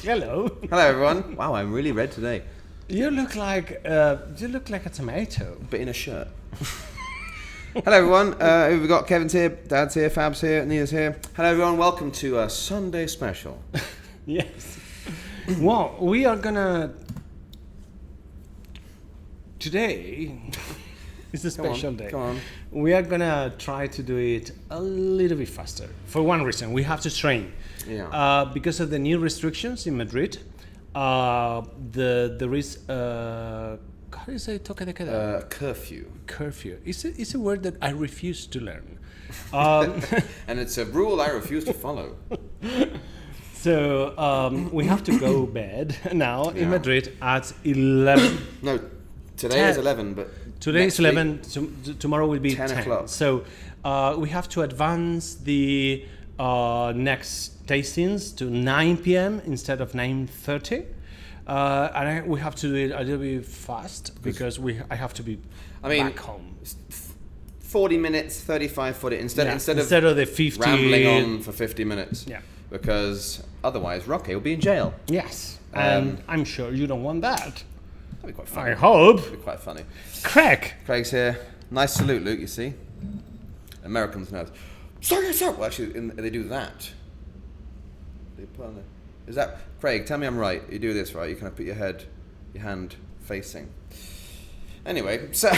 Hello. Hello, everyone. Wow, I'm really red today. You look like a tomato. But in a shirt. Hello, everyone. We've got Kevin's here, Dad's here, Fab's here, Nina's here. Hello, everyone. Welcome to a Sunday special. Yes. Well, we are gonna... Today is a special day. Come on. We are gonna try to do it a little bit faster. For one reason, we have to train. Yeah. Because of the new restrictions in Madrid, there is how do you say toque de queda? Curfew. Curfew. It's a word that I refuse to learn. And it's a rule I refuse to follow. So we have to go bed now in Madrid at 11. No, today is 11, but today is 11. Tomorrow will be 10 o'clock. So we have to advance the next tastings to 9 p.m. instead of 9:30. We have to do it a little bit fast because I have to be back home. 40 minutes, 35 40 instead of the 50 rambling on for 50 minutes. Yeah. Because otherwise Rocky will be in jail. Yes. And I'm sure you don't want that. That'd be quite funny. I hope. That'd be quite funny. Craig's here. Nice salute, Luke, you see. Americans know. Sorry. Well, actually, they do that. They put on is that Craig? Tell me I'm right. You do this right. You kind of put your hand facing. Anyway, so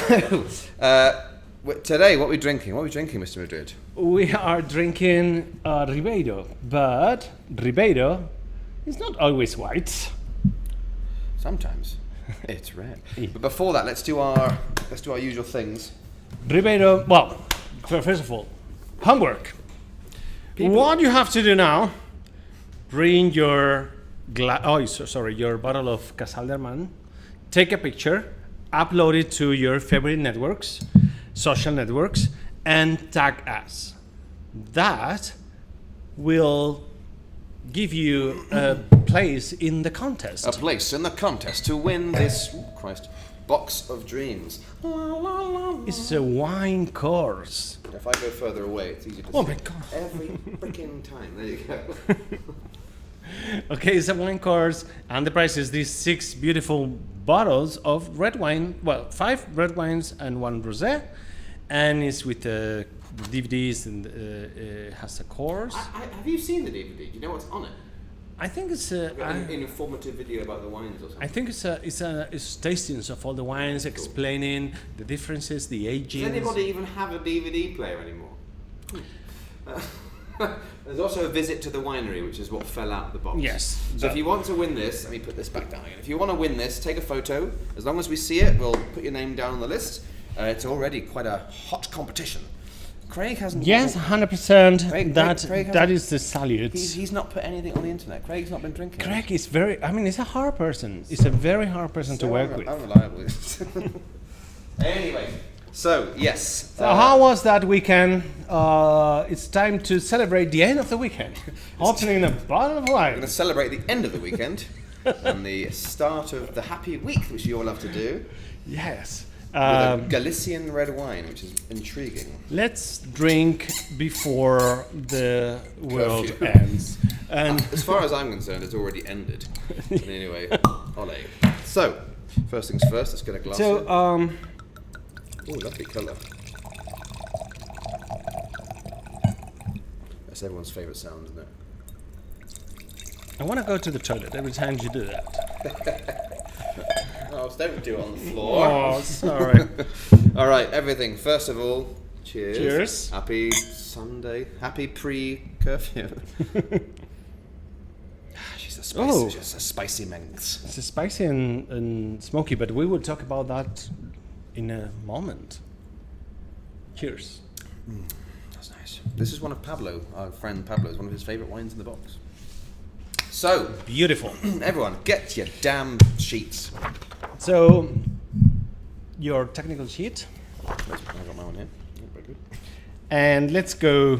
today, what are we drinking? What are we drinking, Mr. Madrid? We are drinking Ribeiro, but Ribeiro is not always white. Sometimes it's red. But before that, let's do our usual things. Ribeiro. Well, first of all, homework. What you have to do now? Bring your your bottle of Casal de Armán. Take a picture, upload it to your favorite networks, social networks, and tag us. That will give you a place in the contest. A place in the contest to win this box of dreams. It's a wine course. If I go further away, it's easier to see. Oh my God. Every freaking time. There you go. Okay, it's a wine course, and the price is these 6 beautiful bottles of red wine. Well, 5 red wines and 1 rosé, and it's with the DVDs and it has a course. Have you seen the DVD? Do you know what's on it? I think it's an informative video about the wines or something. I think it's tastings of all the wines, explaining the differences, the aging. Does anybody even have a DVD player anymore? There's also a visit to the winery, which is what fell out of the box. Yes. So if you want to win this, let me put this back down again. If you want to win this, take a photo. As long as we see it, we'll put your name down on the list. It's already quite a hot competition. Craig hasn't. Yes, 100%. Craig that is the salute. He's not put anything on the internet. Craig's not been drinking. Craig is he's a hard person. He's a very hard person to work with. Unreliable. Anyway, so yes. So how was that weekend? It's time to celebrate the end of the weekend. Opening a bottle of wine. We're going to celebrate the end of the weekend and the start of the happy week, which you all love to do. Yes. With a Galician red wine, which is intriguing. Let's drink before the world Curfew. ends. And as far as I'm concerned, it's already ended. But anyway, ole. So, first things first, let's get a glass. So, oh, lovely colour. That's everyone's favourite sound, isn't it? I want to go to the toilet every time you do that. Oh, don't do it on the floor. Oh, sorry. All right, everything. First of all, cheers. Cheers. Happy Sunday. Happy pre-curfew. She's just a spicy minx. It's spicy and smoky, but we will talk about that in a moment. Cheers. That's nice. This is one of Pablo, our friend Pablo's, one of his favourite wines in the box. So, beautiful. Everyone, get your damn sheets. So, your technical sheet. I got my one here. Yeah, very good. And let's go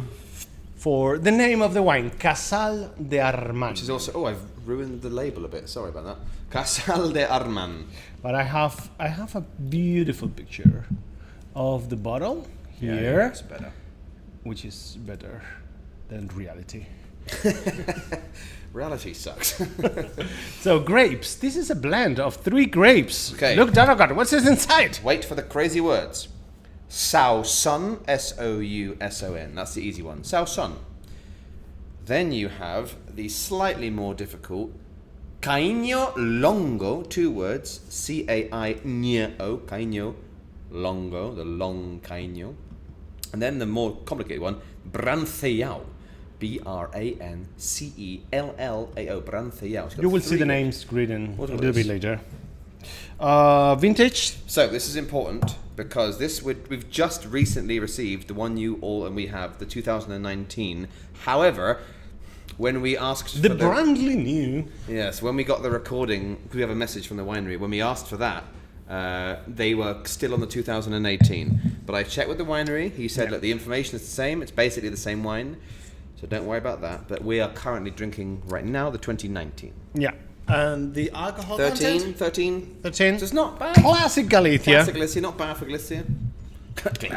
for the name of the wine, Casal de Armán. Which is also, I've ruined the label a bit. Sorry about that. Casal de Armán. But I have a beautiful picture of the bottle here, yeah, it's better. which is better than reality. Reality sucks. So grapes. This is a blend of 3 grapes. Okay. Look, Daragot, what's this inside? Wait for the crazy words. Sauson, S-O-U-S-O-N. That's the easy one. Sauson. Then you have the slightly more difficult Caino Longo, 2 words, C-A-I-N-O, Caino Longo, the long Caino. And then the more complicated one, Branceao, B-R-A-N-C-E-L-L-A-O, Branceao. You will see the names written a little bit later. Vintage. So this is important because we've just recently received the one you all and we have, the 2019. However, when we asked The brandly new. Yes, when we got the recording, we have a message from the winery. When we asked for that, they were still on the 2018. But I checked with the winery. He said, look, the information is the same. It's basically the same wine. So don't worry about that. But we are currently drinking right now the 2019. Yeah. And the alcohol 13. So it's not bad. Classic Galicia. Classic Galicia, not bad for Galicia.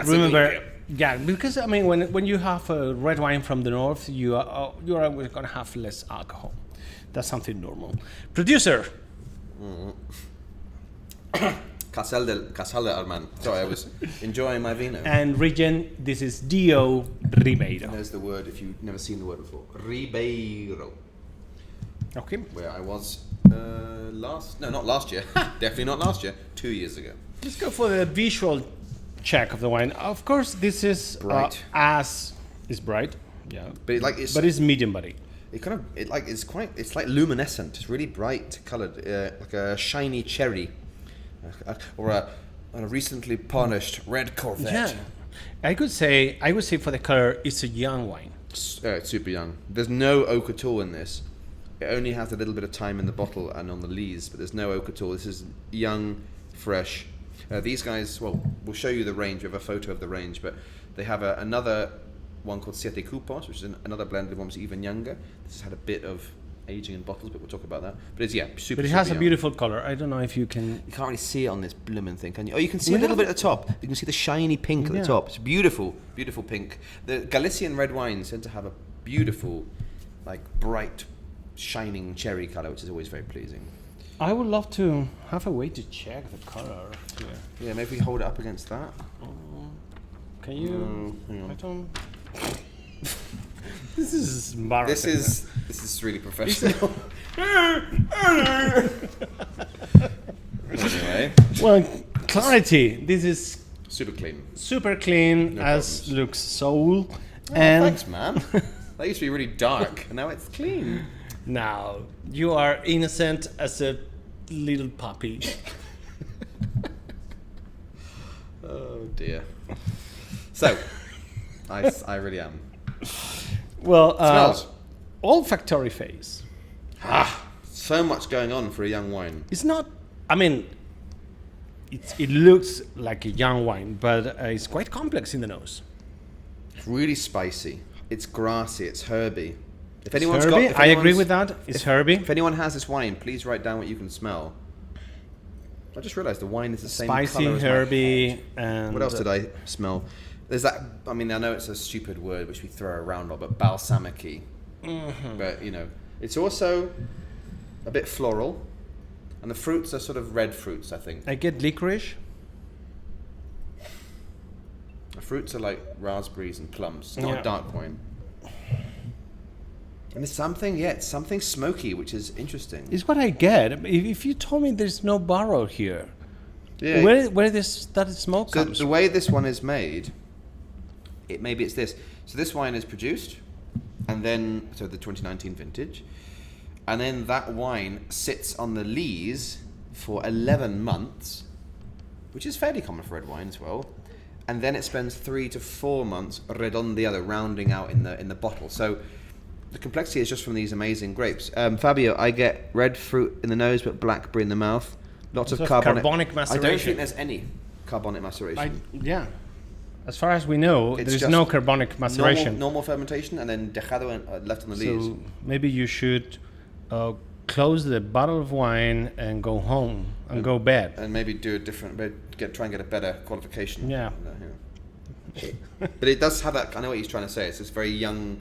Remember, yeah, because I mean, when you have a red wine from the north, you are always going to have less alcohol. That's something normal. Producer. Casal de Armán. Sorry, I was enjoying my vino. And region, this is Dio Ribeiro. There's the word if you've never seen the word before. Ribeiro. Okay. Where I was not last year. Definitely not last year. 2 years ago. Let's go for the visual check of the wine. Of course, this is bright. It's bright, yeah. But it's medium body. It's like luminescent. It's really bright coloured, like a shiny cherry, or a recently polished red Corvette. Yeah, I would say for the color, it's a young wine. It's super young. There's no oak at all in this. It only has a little bit of time in the bottle and on the lees, but there's no oak at all. This is young, fresh. These guys, well, we'll show you the range. We have a photo of the range, but they have another one called Siete Cupos, which is another blended one, which is even younger. This has had a bit of aging in bottles, but we'll talk about that. But it's super. But it has a beautiful color. I don't know if you can. You can't really see it on this blooming thing, can you? Oh, you can see a little bit at the top. You can see the shiny pink at the top. It's beautiful, beautiful pink. The Galician red wines tend to have a beautiful, like bright, shining cherry color, which is always very pleasing. I would love to have a way to check the color here. Yeah, maybe hold it up against that. Can you? Hang on. I don't. This is embarrassing. This is really professional. Anyway. Well, clarity. This is Super clean. super clean, No as problems. looks soul. Oh, And thanks, man. That used to be really dark, and now it's clean. now you are innocent as a little puppy. Oh dear. So, I really am. Well, Smells. olfactory phase. So much going on for a young wine. It's not. I mean, it looks like a young wine, but it's quite complex in the nose. It's really spicy. It's grassy. It's herby. If It's anyone's herby. got, if I agree anyone's- with that. It's herby. If anyone has this wine, please write down what you can smell. I just realised the wine is the same Spicy, colour as my herby, head. and What else did I smell? There's that. I mean, I know it's a stupid word which we throw around a lot, but balsamic-y. But you know, it's also a bit floral, and the fruits are sort of red fruits. I think I get licorice. the fruits are like raspberries and plums. It's not Yeah. a dark wine. And it's something smoky, which is interesting. It's what I get. If you told me there's no barrel here, Yeah. where that smoke So comes the way this one is made, maybe it's this. So this wine is produced, and then the 2019 vintage, and then that wine sits on the lees for 11 months, which is fairly common for red wine as well, and then it spends 3 to 4 months redondeado, rounding out in the bottle. So the complexity is just from these amazing grapes. Fabio, I get red fruit in the nose, but blackberry in the mouth. Lots of carbonic carbonic I maceration. don't think there's any carbonic maceration. Yeah. As far as we know, It's there's just no carbonic maceration. Normal fermentation, and then dejado and left on the leaves. So maybe you should close the bottle of wine and go home and go bed. And maybe do a different, try and get a better qualification. Yeah. But it does have that. I know what he's trying to say. It's this very young,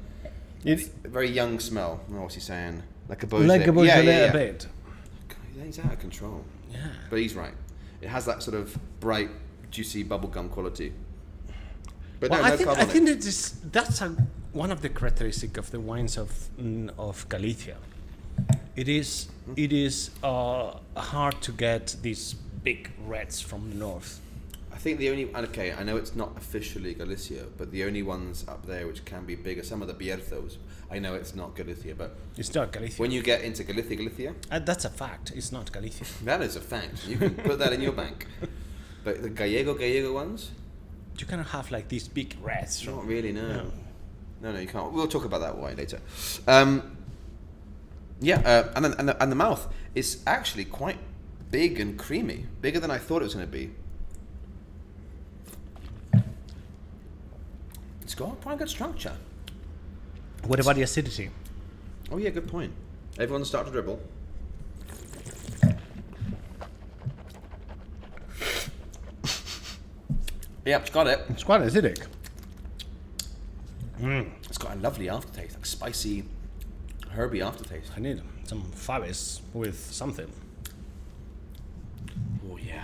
It, very young smell. Oh, what's he saying? Like a Beaujolais. Like a Beaujolais yeah. a bit. God, he's out of control. Yeah. But he's right. It has that sort of bright, juicy bubblegum quality. But Well, no, no I carbonate. think that's one of the characteristics of the wines of Galicia. It is hard to get these big reds from the north. I think the only... Okay, I know it's not officially Galicia, but the only ones up there which can be bigger, some of the Bierthos, I know it's not Galicia, but... It's not Galicia. When you get into Galicia... That's a fact. It's not Galicia. That is a fact. You can put that in your bank. But the Gallego ones... You cannot have like these big reds. Not really, no. No, you can't. We'll talk about that wine later. And the mouth is actually quite big and creamy. Bigger than I thought it was going to be. It's got quite a good structure. What about the acidity? Oh yeah, good point. Everyone start to dribble. Yeah, it's got it. It's quite acidic. It's got a lovely aftertaste, like spicy, herby aftertaste. I need some faves with something. Oh yeah.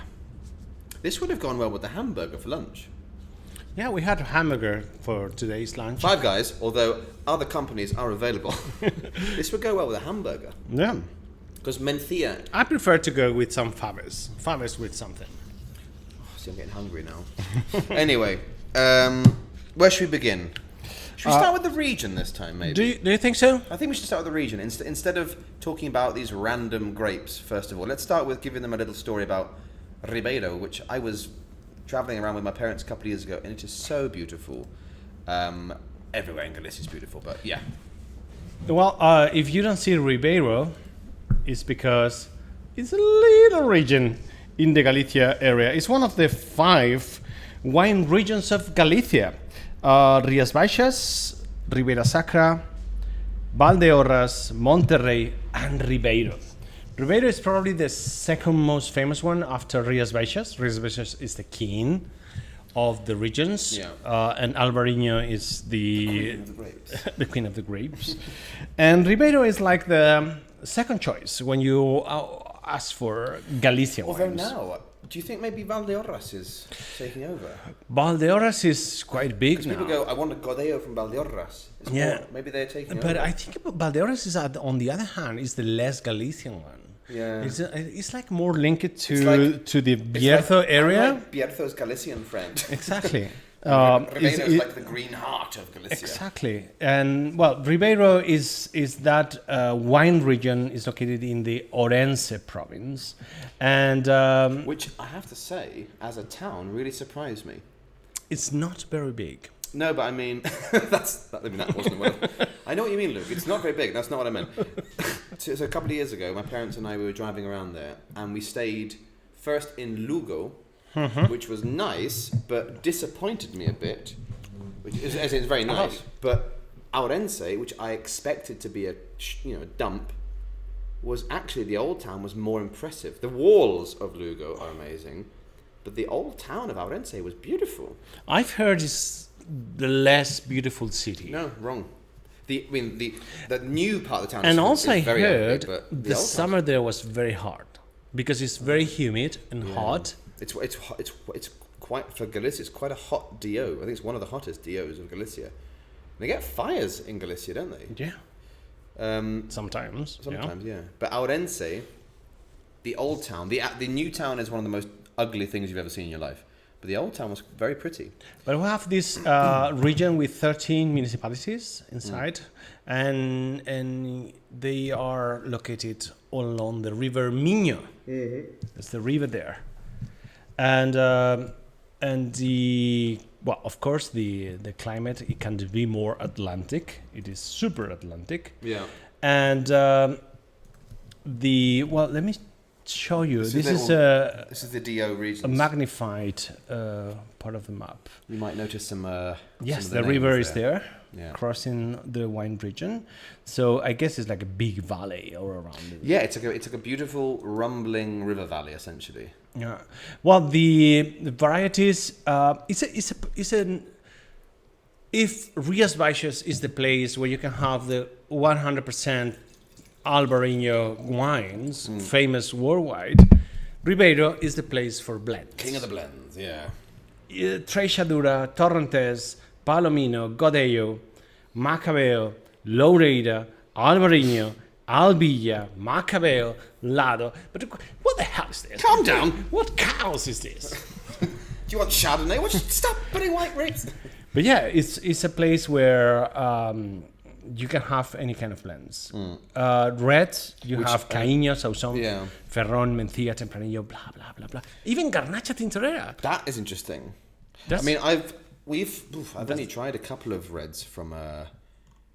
This would have gone well with the hamburger for lunch. Yeah, we had a hamburger for today's lunch. Five Guys, although other companies are available, this would go well with a hamburger. Yeah. Because Mencia... I prefer to go with some faves. Faves with something. See, I'm getting hungry now. Anyway, where should we begin? Should we start with the region this time, maybe? Do you think so? I think we should start with the region. Instead of talking about these random grapes, first of all, let's start with giving them a little story about Ribeiro, which I was traveling around with my parents a couple of years ago, and it is so beautiful. Everywhere in Galicia is beautiful, but yeah. Well, if you don't see Ribeiro, it's because it's a little region in the Galicia area. It's one of the 5 wine regions of Galicia. Rías Baixas, Ribera Sacra, Valdeorras, Monterrey, and Ribeiro. Ribeiro is probably the second most famous one after Rías Baixas. Rías Baixas is the king of the regions, and Alvarinho is the queen of the grapes. And Ribeiro is like the second choice when you ask for Galicia Although wines. now, do you think maybe Valdeorras is taking over? Valdeorras is quite big now. People go, I want a Godeo from Valdeorras. It's more, maybe they're taking over. But I think Valdeorras is, on the other hand, is the less Galician one. Yeah. It's like more linked to the It's Bierzo area. Like Bierzo's Galician friend. Exactly. Ribeiro is like the green heart of Galicia. Exactly. And well, Ribeiro is that wine region is located in the Orense province, and which I have to say, as a town, really surprised me. it's not very big. No, but I mean, that wasn't a word. I know what you mean, Luke. It's not very big. That's not what I meant. So a couple of years ago, my parents and I, we were driving around there, and we stayed first in Lugo, which was nice, but disappointed me a bit. Which is, as in, it's very nice, but Ourense, which I expected to be a dump, was actually, the old town was more impressive. The walls of Lugo are amazing, but the old town of Ourense was beautiful. I've heard it's the less beautiful city. No, wrong. The new part of the town And is also I very heard ugly, but the summer there was very hard because it's very humid and hot. It's quite, for Galicia, it's quite a hot DO. I think it's one of the hottest DOs of Galicia. They get fires in Galicia, don't they? Yeah. Sometimes, yeah. But Ourense, the old town, the new town is one of the most ugly things you've ever seen in your life. But the old town was very pretty. But we have this region with 13 municipalities inside, and they are located all along the river Minho. It's the river there, and of course the climate, it can be more Atlantic. It is super Atlantic. Yeah. And let me show you. This is the DO region. a magnified part of the map. You might notice some. Yes, some of the river is there, Yeah. crossing the wine region. So I guess it's like a big valley all around it. Yeah, it's like a beautiful rumbling river valley essentially. Yeah. Well, the varieties. If Rías Baixas is the place where you can have the 100% Albarino wines, famous worldwide, Ribeiro is the place for blends. King of the blends, yeah. Treixadura, Torrentes, Palomino, Godello, Macabeo, Loureira, Albarino, Albilla, Macabeo, Lado. But what the hell is this? Calm down. What cows is this? Do you want Chardonnay? Stop putting white grapes. But yeah, it's a place where you can have any kind of blends. Reds, you have Caíño, Sauzón, yeah. Ferrón, Mencía, Tempranillo, blah, blah, blah, blah. Even Garnacha Tintorera. That is interesting. That's- I mean, I've only tried a couple of reds from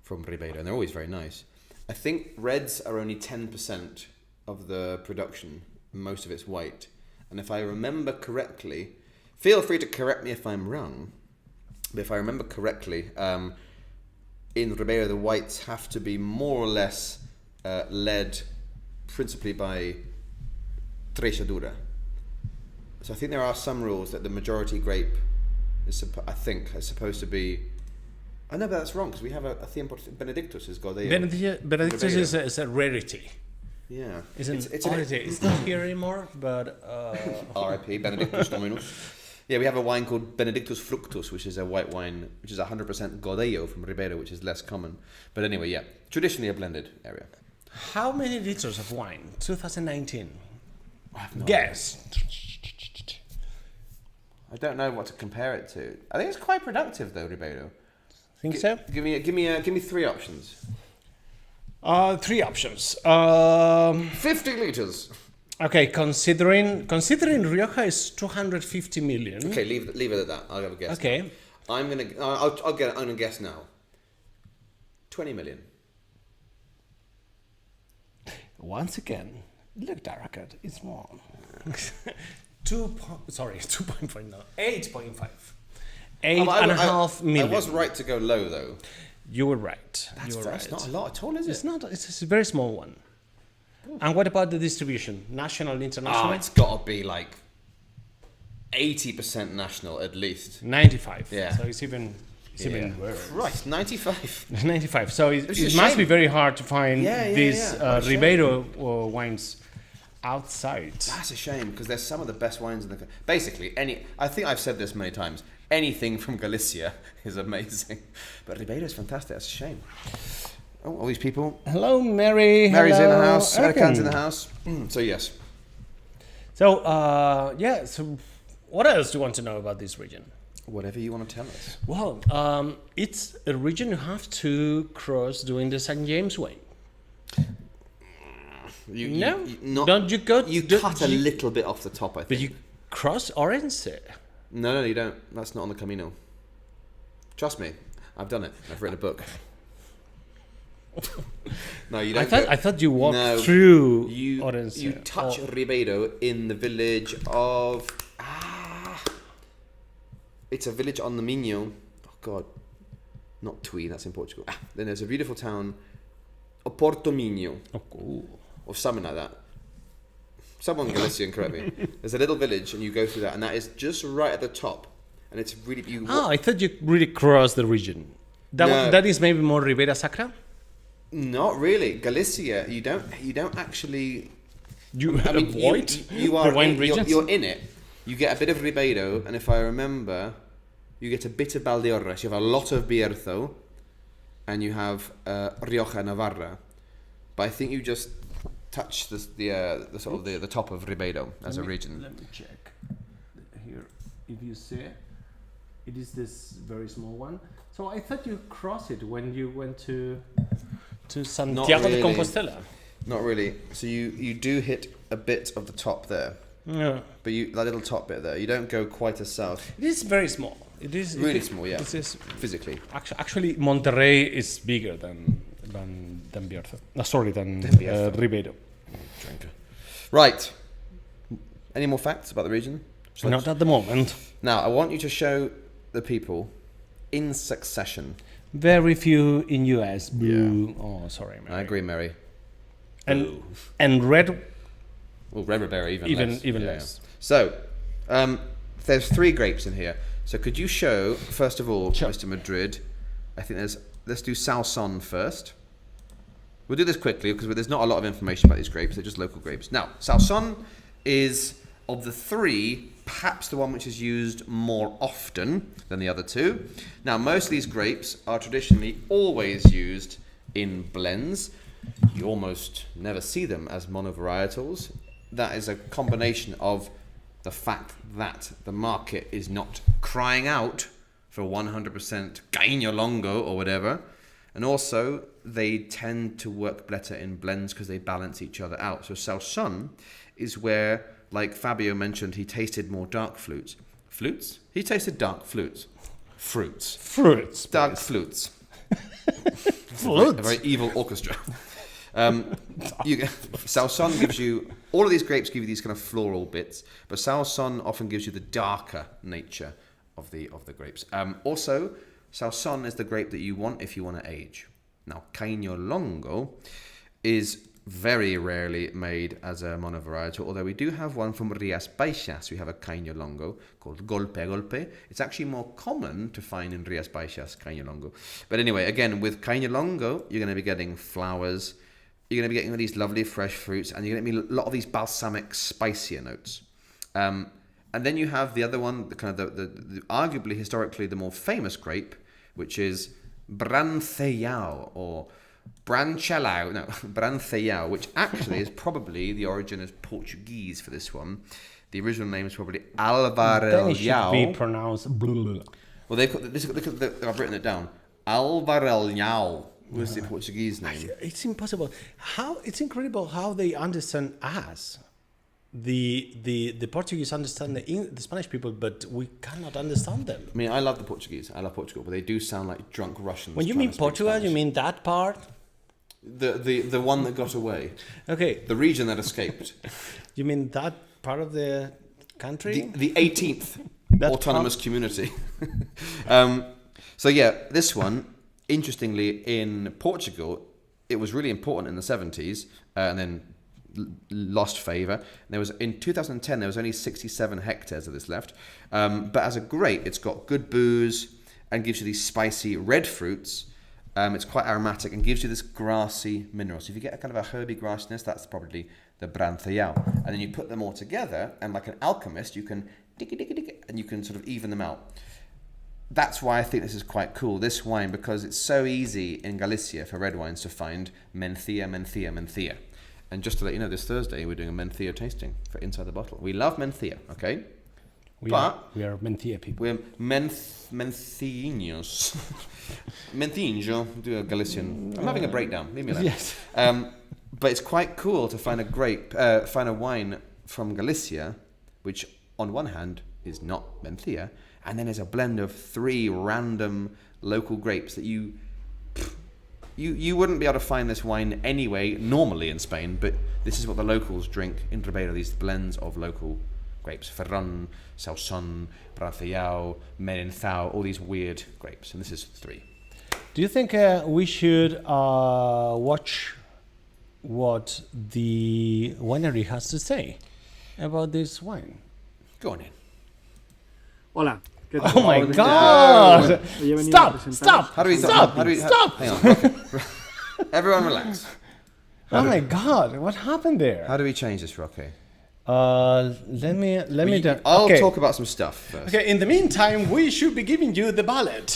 Ribeiro, and they're always very nice. I think reds are only 10% of the production. Most of it's white. And if I remember correctly, feel free to correct me if I'm wrong, but if I remember correctly, in Ribeiro, the whites have to be more or less led principally by Treixadura. So I think there are some rules that the majority grape is supposed to be. I know, but that's wrong because we have a theme. Benedictus is Godello. Benedictus is a rarity. Yeah, It's not here anymore, but R.I.P. Benedictus Dominus. Yeah, we have a wine called Benedictus Fructus, which is a white wine, which is 100% Godello from Ribeiro, which is less common. But anyway, yeah, traditionally a blended area. how many liters of wine? 2019. I have no Guess. I don't know what to compare it to. I think it's quite productive though, Ribeiro. Think so? Give me three options. 3 options. 50 liters. Okay, considering Rioja is 250 million. Okay, leave it at that. I'll have a guess. Okay. I'm gonna guess now. 20 million. Once again, look, Darakat, it's more. 2.5. No, 8.5. 8.5 million. I was right to go low though. You were right. That's not a lot at all, is it? It's not. It's a very small one. And what about the distribution? National, international? Oh, it's got to be like 80% national at least. 95. Yeah. So it's even worse. Right, 95. 95. So it a must be shame. very hard to find these What a shame. Ribeiro wines outside. That's a shame because there's some of the best wines in the. Basically, I think I've said this many times. Anything from Galicia is amazing, but Ribeiro is fantastic. That's a shame. Oh, all these people. Hello, Mary. Mary's Hello, in the house. Erkan. Erkan's in the house. So yes. So So what else do you want to know about this region? Whatever you want to tell us. Well, it's a region you have to cross doing the St. James Way. Don't you go? You cut a little bit off the top, I think. But you cross Orense. No, you don't. That's not on the Camino. Trust me, I've done it. I've written a book. No, you don't. I thought you walked through Orense. You touch Ribeiro in the village of. It's a village on the Minho. Oh God, not Tui. That's in Portugal. Then there's a beautiful town, Porto Minho, or something like that. Someone Galician, correct me. There's a little village, and you go through that, and that is just right at the top, and it's really. I thought you really crossed the region. That is maybe more Ribera Sacra. Not really. Galicia, you don't actually. You avoid the wine regions. You're in it. You get a bit of Ribeiro, and if I remember, you get a bit of Valdeorras. You have a lot of Bierzo, and you have Rioja Navarra. But I think you just touch the sort of the top of Ribeiro as a region. Let me check here. If you see, it is this very small one. So I thought you crossed it when you went to Santiago de Compostela. Not really. So you do hit a bit of the top there. Yeah. But that little top bit there, you don't go quite as south. It is very small. It is really small, yeah. It is physically. Actually, Monterrey is bigger than Bierzo. Than Ribeiro. Drinker. Right. Any more facts about the region? Not at the moment. Now, I want you to show the people in succession. Very few in US. Boo. Yeah. Oh, sorry, Mary. I agree, Mary. And red. Well, red Ribera even less. Yeah. So, there's 3 grapes in here. So could you show, first of all, Mr. Madrid, I think let's do Sauzón first. We'll do this quickly because there's not a lot of information about these grapes. They're just local grapes. Now, Sauzon is, of the three, perhaps the one which is used more often than the other two. Now, most of these grapes are traditionally always used in blends. You almost never see them as monovarietals. That is a combination of the fact that the market is not crying out for 100% Caño Longo or whatever. And also, they tend to work better in blends because they balance each other out. So Sauzon is where, like Fabio mentioned, he tasted more dark flutes. Flutes? He tasted dark flutes. Fruits. Fruits. Dark flutes. Flutes. A very evil orchestra. Sauzon gives you, all of these grapes give you these kind of floral bits, but Sauzon often gives you the darker nature of the grapes. Also, Sauzon is the grape that you want if you want to age. Now, Caño Longo is very rarely made as a monovarietal, although we do have one from Rías Baixas. We have a Caño Longo called Golpe Golpe. It's actually more common to find in Rías Baixas Caño Longo. But anyway, again, with Caño Longo, you're going to be getting flowers, you're going to be getting all these lovely fresh fruits, and you're going to be a lot of these balsamic, spicier notes. And then you have the other one, the kind of the arguably historically the more famous grape, which is Brancellao or Brancellao, which actually is probably the origin is Portuguese for this one. The original name is probably Alvarelhao. Then it should be pronounced blue. Well, I've written it down. Alvarelhao was the Portuguese name. It's impossible. It's incredible how they understand us. The Portuguese understand the Spanish people, but we cannot understand them. I mean, I love the Portuguese. I love Portugal, but they do sound like drunk Russians. When you mean Portugal, you mean that part? The one that got away. Okay. The region that escaped. You mean that part of the country? The 18th autonomous community. So yeah, this one, interestingly, in Portugal, it was really important in the 70s, and then lost favour. There was in 2010 there was only 67 hectares of this left, but as a grape it's got good booze and gives you these spicy red fruits. It's quite aromatic and gives you this grassy mineral. So if you get a kind of a herby grassiness, that's probably the Brancellao. And then you put them all together, and like an alchemist you can and you can sort of even them out. That's why I think this is quite cool, this wine, because it's so easy in Galicia for red wines to find Mencía. And just to let you know, this Thursday we're doing a Mencía tasting for Inside the Bottle. We love Mencía, okay? We are Mencía people. We're Menciños. Mencinho, do a Galician. I'm having a breakdown, leave me alone. Yes. But it's quite cool to find find a wine from Galicia, which on one hand is not Mencía, and then is a blend of three random local grapes that you wouldn't be able to find this wine anyway normally in Spain, but this is what the locals drink in Ribeira, these blends of local grapes. Ferron, Sauzon, Brancellao, Merençao, all these weird grapes, and this is three. Do you think we should watch what the winery has to say about this wine? Go on in. Hola. Oh my God! Stop! How do we Stop! Hang on. Okay. Everyone relax. Oh my God! What happened there? How do we change this, Roque? Let me. I'll talk about some stuff first. Okay. In the meantime, we should be giving you the ballad.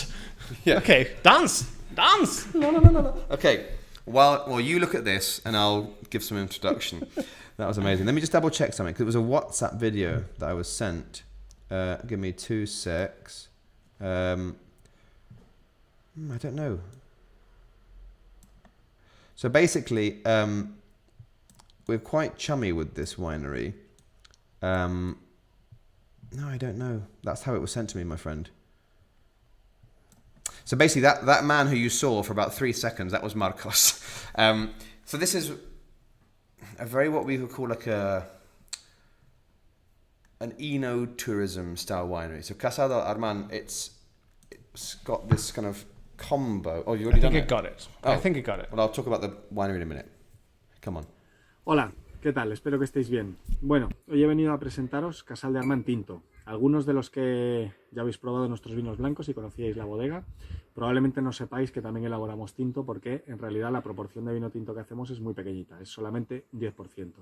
Yeah. Okay. Dance. No. Okay. Well, you look at this, and I'll give some introduction. That was amazing. Let me just double check something, because it was a WhatsApp video that I was sent. Give me 2 secs. I don't know. So basically, we're quite chummy with this winery. No, I don't know. That's how it was sent to me, my friend. So basically, that man who you saw for about 3 seconds, that was Marcos. So this is a very, what we would call like an eno-tourism style winery. So Casal de Armán, it's got this kind of combo. Oh, you already done it? I think I got it. Well, I'll talk about the winery in a minute. Come on. Hola. ¿Qué tal? Espero que estéis bien. Bueno, hoy he venido a presentaros Casal de Armán Tinto. Algunos de los que ya habéis probado nuestros vinos blancos y conocíais la bodega, probablemente no sepáis que también elaboramos tinto, porque en realidad la proporción de vino tinto que hacemos es muy pequeñita, es solamente un 10%.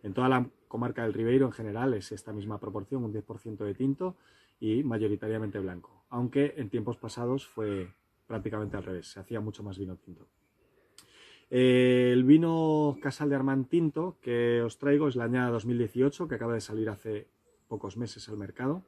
En toda la comarca del Ribeiro en general es esta misma proporción, un 10% de tinto y mayoritariamente blanco, aunque en tiempos pasados fue prácticamente al revés, se hacía mucho más vino tinto. El vino Casal de Armán Tinto que os traigo es la añada 2018, que acaba de salir hace pocos meses al mercado,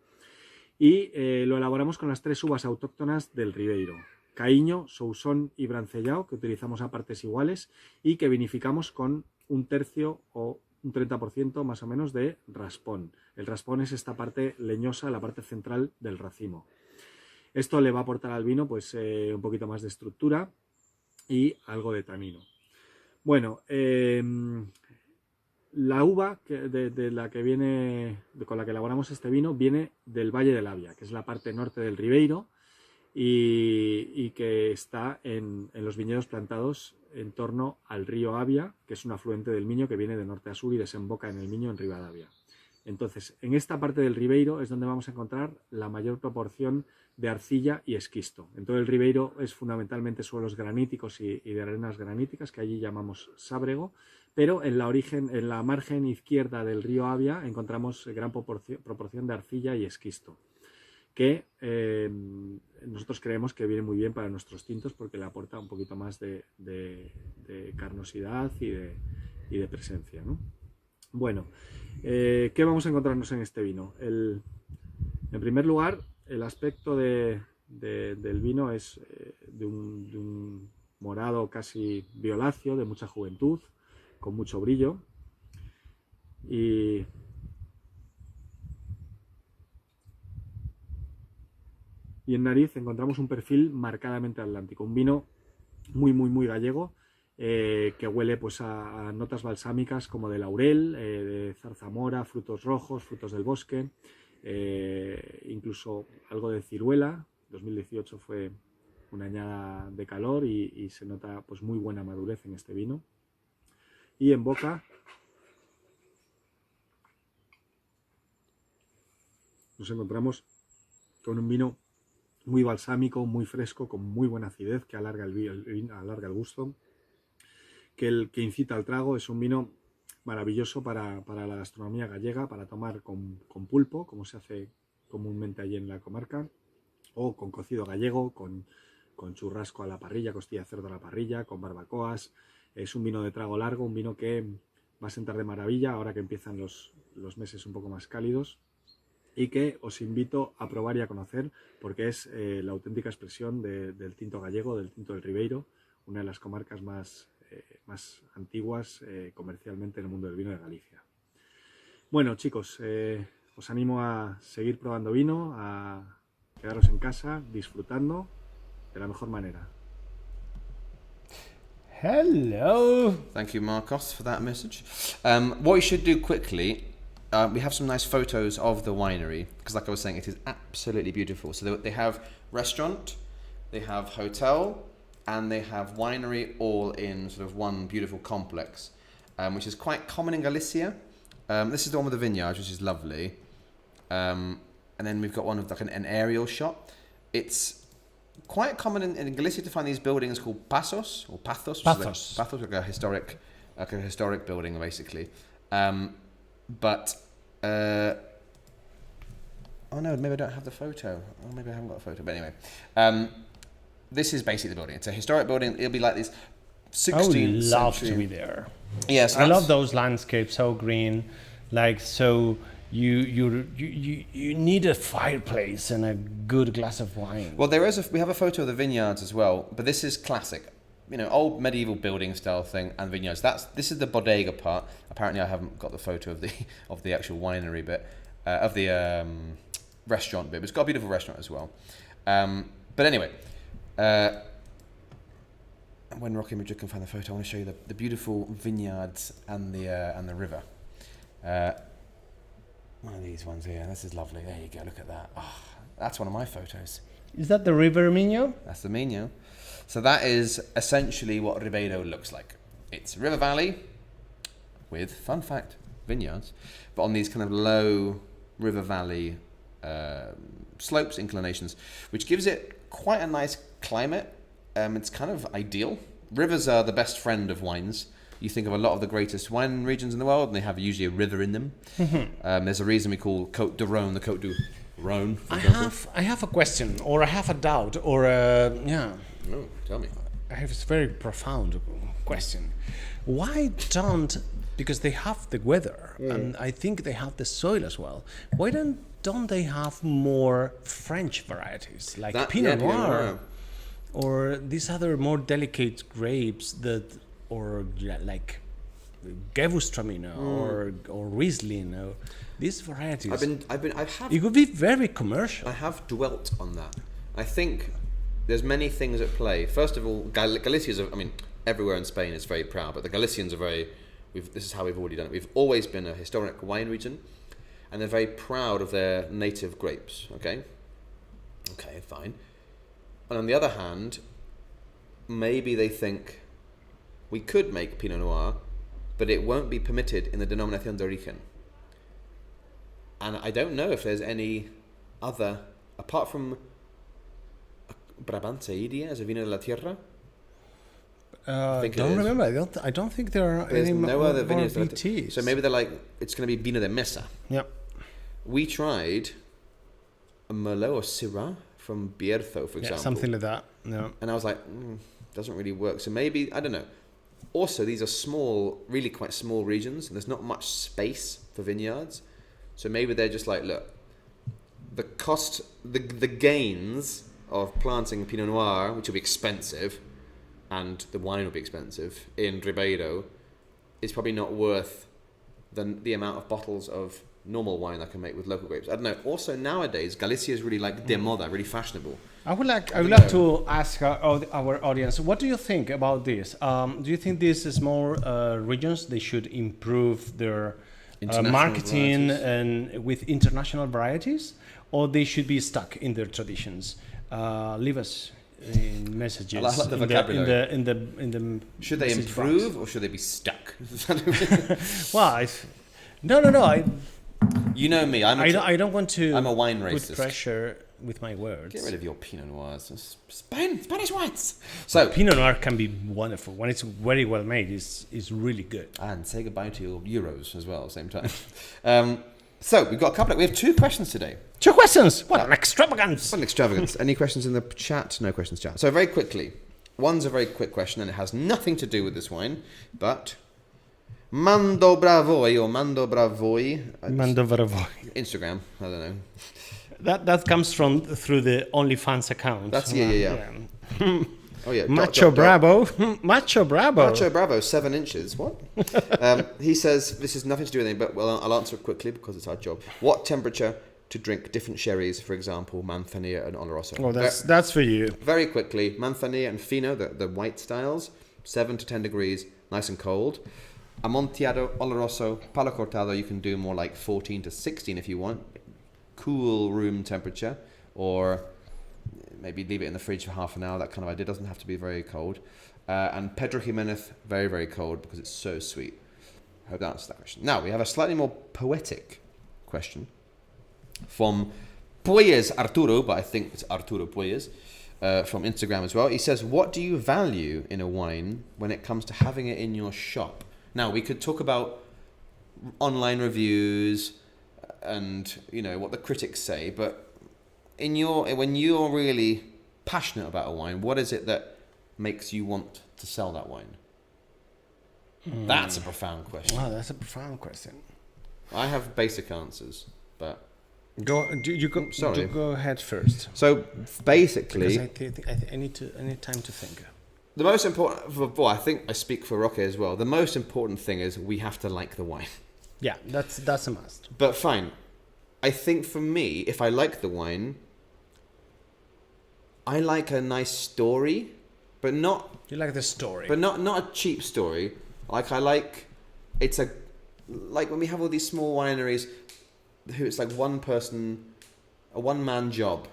y lo elaboramos con las 3 uvas autóctonas del Ribeiro: Caíño, Sousón y Brancellao, que utilizamos a partes iguales y que vinificamos con un tercio o un 30% más o menos de raspón. El raspón es esta parte leñosa, la parte central del racimo. Esto le va a aportar al vino pues un poquito más de estructura y algo de tanino. Bueno, la uva de la que viene, con la que elaboramos este vino, viene del Valle del Avia, que es la parte norte del Ribeiro y que está en los viñedos plantados en torno al río Avia, que es un afluente del Miño que viene de norte a sur y desemboca en el Miño en Ribadavia. Entonces, en esta parte del Ribeiro es donde vamos a encontrar la mayor proporción de arcilla y esquisto. En todo el Ribeiro es fundamentalmente suelos graníticos y de arenas graníticas, que allí llamamos sábrego, pero en la margen izquierda del río Avia encontramos gran proporción de arcilla y esquisto, que nosotros creemos que viene muy bien para nuestros tintos porque le aporta un poquito más de carnosidad y de presencia, ¿no? Bueno, ¿qué vamos a encontrarnos en este vino? En primer lugar, el aspecto del vino es de un morado casi violáceo, de mucha juventud, con mucho brillo. Y en nariz encontramos un perfil marcadamente atlántico, un vino muy gallego, que huele pues a notas balsámicas como de laurel, de zarzamora, frutos rojos, frutos del bosque, incluso algo de ciruela. 2018 fue una añada de calor y se nota pues muy buena madurez en este vino. Y en boca nos encontramos con un vino muy balsámico, muy fresco, con muy buena acidez, que alarga el gusto, que incita al trago. Es un vino maravilloso para la gastronomía gallega, para tomar con pulpo, como se hace comúnmente allí en la comarca, o con cocido gallego, con churrasco a la parrilla, costilla de cerdo a la parrilla, con barbacoas. Es un vino de trago largo, un vino que va a sentar de maravilla ahora que empiezan los meses un poco más cálidos, y que os invito a probar y a conocer, porque es la auténtica expresión del tinto gallego, del tinto del Ribeiro, una de las comarcas más antiguas comercialmente en el mundo del vino de Galicia. Bueno, chicos, os animo a seguir probando vino, a quedaros en casa disfrutando de la mejor manera. Hello. Thank you, Marcos, for that message. What we should do quickly, we have some nice photos of the winery, because like I was saying, it is absolutely beautiful. So they have restaurant, they have hotel, and they have winery, all in sort of one beautiful complex, which is quite common in Galicia. This is the one with the vineyards, which is lovely. And then we've got one with like an aerial shot. It's quite common in Galicia to find these buildings called pasos or pathos. Pathos. Pathos, like a historic building, basically. But oh no, maybe I don't have the photo. Or maybe I haven't got a photo. But anyway, this is basically the building. It's a historic building. It'll be like this 16th I would love century. to be there. Yes, I love those landscapes, so green, like so. You need a fireplace and a good glass of wine. Well, we have a photo of the vineyards as well, but this is classic, old medieval building style thing and vineyards. This is the bodega part. Apparently, I haven't got the photo of the actual winery bit, of the restaurant bit. But it's got a beautiful restaurant as well. But anyway, when Rocky Madrid can find the photo, I want to show you the beautiful vineyards and the river. One of these ones here. This is lovely. There you go. Look at that. Oh, that's one of my photos. Is that the River Miño? That's the Miño. So that is essentially what Ribeiro looks like. It's a river valley, with, fun fact, vineyards, but on these kind of low river valley slopes, inclinations, which gives it quite a nice climate. It's kind of ideal. Rivers are the best friend of wines. You think of a lot of the greatest wine regions in the world, and they have usually a river in them. There's a reason we call Côte de Rhône the Côte du Rhône. I have a question, or I have a doubt, or yeah. Oh, tell me. I have a very profound question. Why don't, because they have the weather, and I think they have the soil as well, why don't they have more French varieties, like Pinot Noir, or these other more delicate grapes that, or like Gewürztraminer or Riesling, or these varieties? It would be very commercial. I have dwelt on that. I think there's many things at play. First of all, Galicia's, everywhere in Spain is very proud, but the Galicians are this is how we've already done it. We've always been a historic wine region, and they're very proud of their native grapes, okay, fine. And on the other hand, maybe they think we could make Pinot Noir, but it won't be permitted in the Denominación de Origen. And I don't know if there's any other, apart from Brabantse Iria as a vino de la tierra. I don't think there are There's any no other vineyards. VTs. So maybe they're like, it's going to be vino de mesa. Yep. We tried a Merlot or Syrah from Bierzo, for example. Something like that. Yeah. And I was like, doesn't really work. So maybe, I don't know. Also, these are small, really quite small regions, and there's not much space for vineyards. So maybe they're just like, look, the cost, the gains of planting Pinot Noir, which will be expensive, and the wine will be expensive in Ribeiro, is probably not worth the amount of bottles of normal wine I can make with local grapes. I don't know. Also, nowadays, Galicia is really like de moda, really fashionable. I would like to ask our audience, what do you think about this? Do you think these small regions, they should improve their marketing and with international varieties, or they should be stuck in their traditions? Leave us in messages. I like the vocabulary. In the should they improve box. Or should they be stuck? Well, no. You know me. I don't want to. I'm a wine racist. Put pressure with my words. Get rid of your Pinot Noirs. Spanish wines. So Pinot Noir can be wonderful when it's very well made. Is really good. And say goodbye to your euros as well at the same time. So we've got we have 2 questions today. 2 questions. What an extravagance! What an extravagance. Any questions in the chat? No questions, chat. So very quickly, one's a very quick question, and it has nothing to do with this wine, but Mando Bravoi or Mando Bravoi. Instagram. I don't know. That comes through the OnlyFans account. That's yeah. Oh yeah. Macho Bravo. Macho Bravo. Macho Bravo, 7 inches. What? He says this has nothing to do with anything, but well, I'll answer it quickly because it's our job. What temperature to drink different sherries, for example, Manzanilla and Oloroso? Oh, that's for you. Very quickly, Manzanilla and Fino, the white styles, 7 to 10 degrees, nice and cold. Amontillado, Oloroso, Palo Cortado, you can do more like 14 to 16 if you want. Cool room temperature, or maybe leave it in the fridge for half an hour, that kind of idea. It doesn't have to be very cold. And Pedro Jimenez, very, very cold because it's so sweet. I hope that answers that question. Now, we have a slightly more poetic question from Puelles Arturo, but I think it's Arturo Puelles, from Instagram as well. He says, what do you value in a wine when it comes to having it in your shop? Now, we could talk about online reviews and, what the critics say, but when you're really passionate about a wine, what is it that makes you want to sell that wine? That's a profound question. Wow, that's a profound question. I have basic answers, but go ahead first. So basically, because I need time to think. The most important, I think I speak for Roque as well. The most important thing is we have to like the wine. Yeah, that's a must. But fine, I think for me, if I like the wine, I like a nice story, but not. You like the story, but not a cheap story. Like like when we have all these small wineries, who it's like one person, a one-man job,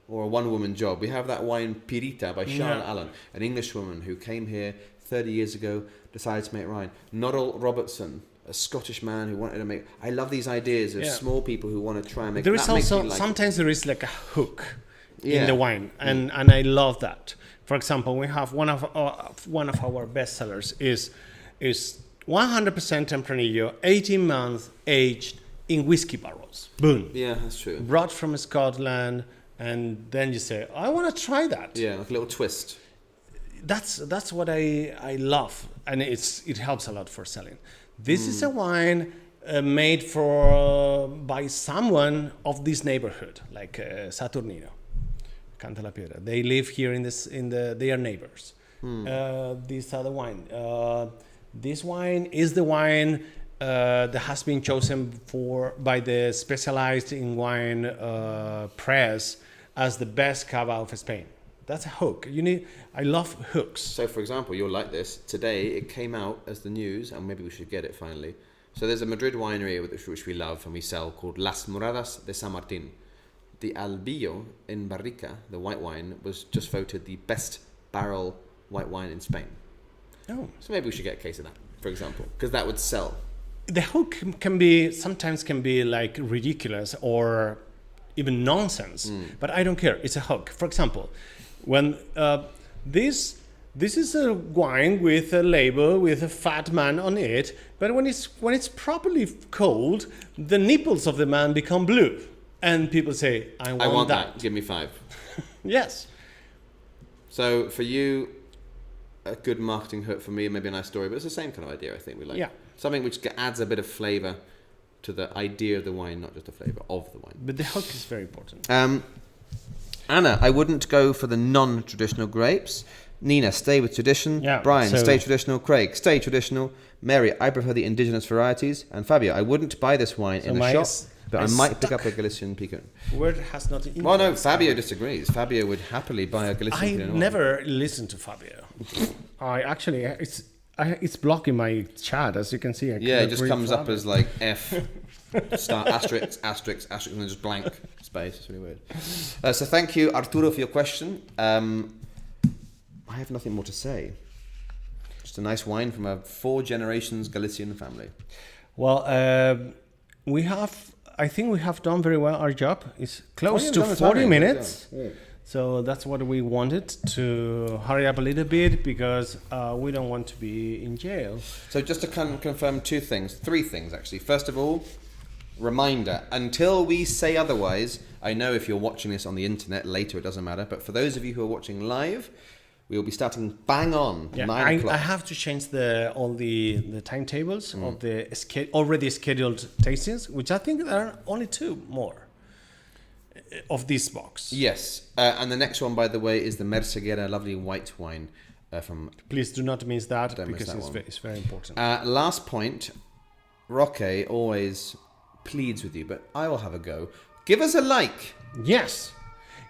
or a one-woman job. We have that wine Pirita by Charlotte Allen, an English woman who came here 30 years ago, decided to make wine. Norrell Robertson, a Scottish man who wanted to make. I love these ideas of Yeah. small people who want to try and make. There is that makes also me like it. sometimes there is like a hook Yeah. in the wine, and I love that. For example, we have one of our best sellers is 100% Tempranillo, 18 months aged in whiskey barrels. Boom. Yeah, that's true. Brought from Scotland, and then you say, I want to try that. Yeah, like a little twist. That's what I love, and it helps a lot for selling. This is a wine made by someone of this neighborhood, like Saturnino, Canta la Piedra. They live here they are neighbors. This other wine. This wine is the wine that has been chosen by the specialized in wine press as the best cava of Spain. That's a hook. I love hooks. So, for example, you'll like this. Today, it came out as the news, and maybe we should get it finally. So there's a Madrid winery which we love and we sell called Las Moradas de San Martín. The Albillo in Barrica, the white wine, was just voted the best barrel white wine in Spain. Oh. So maybe we should get a case of that, for example, because that would sell. The hook sometimes can be like ridiculous or even nonsense, but I don't care. It's a hook. For example, when this is a wine with a label with a fat man on it, but when it's properly cold, the nipples of the man become blue, and people say, "I want that. Give me 5." Yes. So for you, a good marketing hook. For me, maybe a nice story, but it's the same kind of idea. I think we like something which adds a bit of flavour to the idea of the wine, not just the flavour of the wine. But the hook is very important. Anna, I wouldn't go for the non-traditional grapes. Nina, stay with tradition. Yeah, Brian, stay traditional. Craig, stay traditional. Mary, I prefer the indigenous varieties. And Fabio, I wouldn't buy this wine in a shop, but I might pick up a Galician Piquant. Word has not. Well, no, Fabio disagrees. Fabio would happily buy a Galician Piquant. I never listened to Fabio. I actually, it's blocking my chat, as you can see. It just comes up as like F. Star asterisk asterisk asterisk and then just blank space. It's really weird. So thank you, Arturo, for your question. I have nothing more to say. Just a nice wine from a 4 generations Galician family. Well, I think we have done very well our job. It's close to 40 minutes. Yeah. So that's what we wanted, to hurry up a little bit because we don't want to be in jail. So just to confirm 3 things actually. First of all, reminder, until we say otherwise, I know if you're watching this on the internet later, it doesn't matter, but for those of you who are watching live, we will be starting bang on 9 o'clock. I have to change all the timetables of the already scheduled tastings, which I think there are only 2 more of this box. Yes, and the next one, by the way, is the Merceguera, lovely white wine from... Please do not miss that, because it's very important. Last point, Roque always pleads with you, but I will have a go. Give us a like. Yes,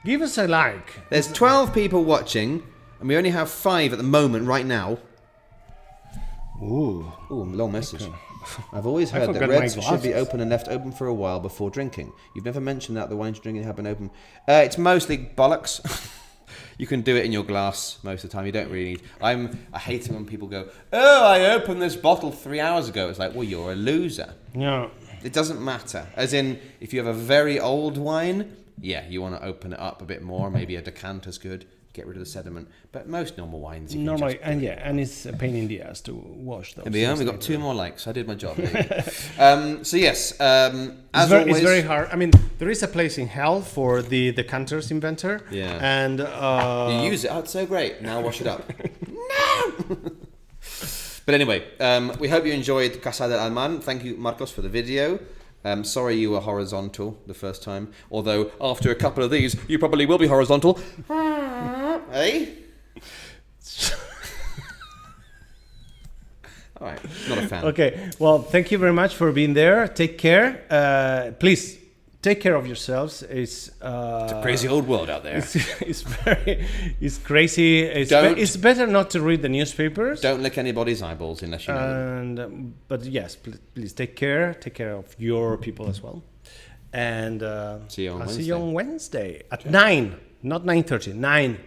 give us a like. There's 12 people watching, and we only have 5 at the moment right now. Ooh, long message. Okay. I've always heard that reds should be open and left open for a while before drinking. You've never mentioned that the wines you're drinking have been open. It's mostly bollocks. You can do it in your glass most of the time. You don't really need... I hate it when people go, "Oh, I opened this bottle 3 hours ago." It's like, well, you're a loser. No. It doesn't matter. As in, if you have a very old wine, you want to open it up a bit more. Maybe a decanter's good. Get rid of the sediment. But most normal wines... Normally, and it's a pain in the ass to wash those. We got 2 more likes. I did my job. So yes, as always... It's very hard. I mean, there is a place in hell for the decanters inventor. Yeah. And... you use it. Oh, it's so great. Now wash it up. No! But anyway, we hope you enjoyed Casal de Armán. Thank you, Marcos, for the video. Sorry you were horizontal the first time, although after a couple of these, you probably will be horizontal. Hey? All right, not a fan. Okay, well, thank you very much for being there. Take care. Please, take care of yourselves. It's a crazy old world out there. It's crazy. It's better not to read the newspapers. Don't lick anybody's eyeballs unless you know them. But yes, please take care. Take care of your people as well. And see you on Wednesday. See you on Wednesday at 9, not 9:30, 9.